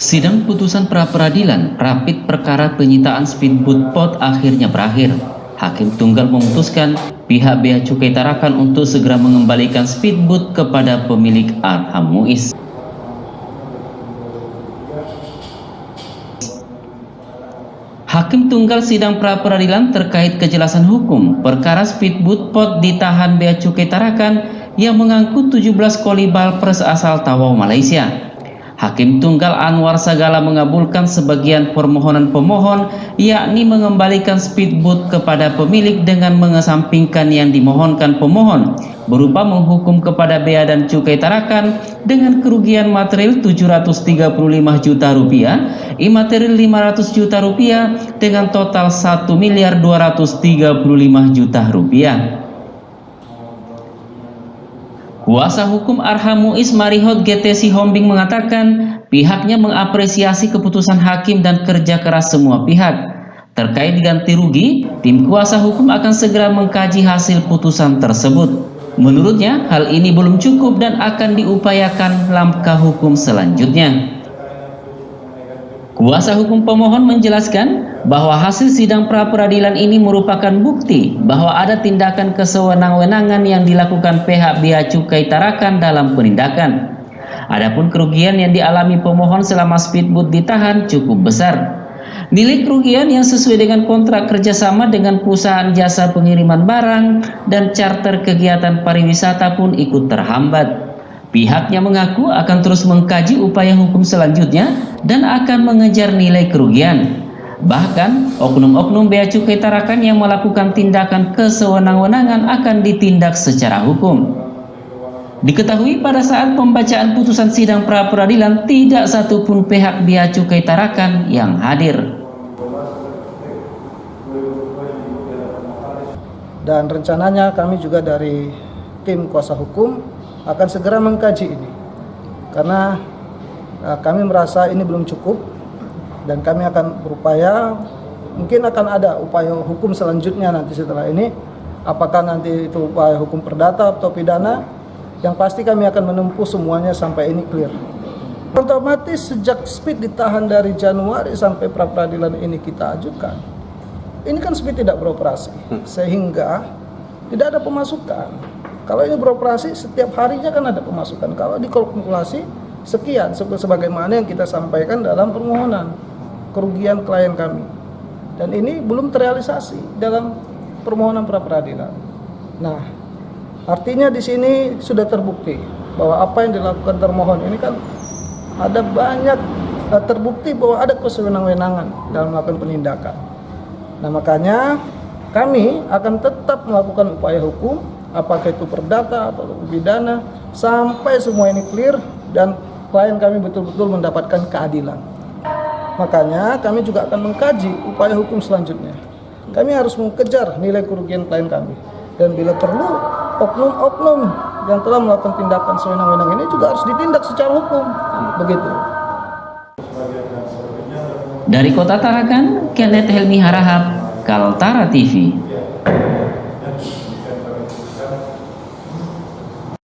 Sidang putusan pra-peradilan rapid perkara penyitaan speedboat pot akhirnya berakhir. Hakim tunggal memutuskan pihak Bea Cukai Tarakan untuk segera mengembalikan speedboat kepada pemilik Arham Muiz. Hakim tunggal sidang pra-peradilan terkait kejelasan hukum perkara speedboat pot ditahan Bea Cukai Tarakan yang mengangkut 17 koli balpres asal Tawau, Malaysia. Hakim tunggal Anwar Sagala mengabulkan sebagian permohonan pemohon, yakni mengembalikan speedboat kepada pemilik dengan mengesampingkan yang dimohonkan pemohon, berupa menghukum kepada Bea dan Cukai Tarakan dengan kerugian material 735 juta rupiah, imaterial 500 juta rupiah, dengan total 1.235 juta rupiah. Kuasa hukum Arham Muiz Marihot GT Sihombing mengatakan pihaknya mengapresiasi keputusan hakim dan kerja keras semua pihak. Terkait ganti rugi, tim kuasa hukum akan segera mengkaji hasil putusan tersebut. Menurutnya, hal ini belum cukup dan akan diupayakan langkah hukum selanjutnya. Kuasa hukum pemohon menjelaskan bahwa hasil sidang pra-peradilan ini merupakan bukti bahwa ada tindakan kesewenang-wenangan yang dilakukan pihak Bea Cukai Tarakan dalam penindakan. Adapun kerugian yang dialami pemohon selama speedboat ditahan cukup besar. Nilai kerugian yang sesuai dengan kontrak kerjasama dengan perusahaan jasa pengiriman barang dan charter kegiatan pariwisata pun ikut terhambat. Pihaknya mengaku akan terus mengkaji upaya hukum selanjutnya dan akan mengejar nilai kerugian. Bahkan, oknum-oknum Bea Cukai Tarakan yang melakukan tindakan kesewenang-wenangan akan ditindak secara hukum. Diketahui pada saat pembacaan putusan sidang pra-peradilan tidak satupun pihak Bea Cukai Tarakan yang hadir. Dan rencananya kami juga dari tim kuasa hukum akan segera mengkaji ini, karena kami merasa ini belum cukup dan kami akan berupaya, mungkin akan ada upaya hukum selanjutnya nanti setelah ini, apakah nanti itu upaya hukum perdata atau pidana, yang pasti kami akan menempuh semuanya sampai ini clear. Otomatis sejak speed ditahan dari Januari sampai pra-peradilan ini kita ajukan, ini kan speed tidak beroperasi sehingga tidak ada pemasukan. Kalau ini beroperasi setiap harinya kan ada pemasukan. Kalau dikalkulasi sekian sebagaimana yang kita sampaikan dalam permohonan kerugian klien kami. Dan ini belum terrealisasi dalam permohonan pra-peradilan. Nah, artinya di sini sudah terbukti bahwa apa yang dilakukan termohon ini kan ada banyak terbukti bahwa ada kesewenang-wenangan dalam melakukan penindakan. Nah, makanya kami akan tetap melakukan upaya hukum, apakah itu perdata atau pidana, sampai semua ini clear dan klien kami betul-betul mendapatkan keadilan. Makanya kami juga akan mengkaji upaya hukum selanjutnya. Kami harus mengejar nilai kerugian klien kami, dan bila perlu oknum-oknum yang telah melakukan tindakan sewenang-wenang ini juga harus ditindak secara hukum. Begitu. Dari Kota Tarakan, Kenneth Helmi Harahap, Kaltara TV.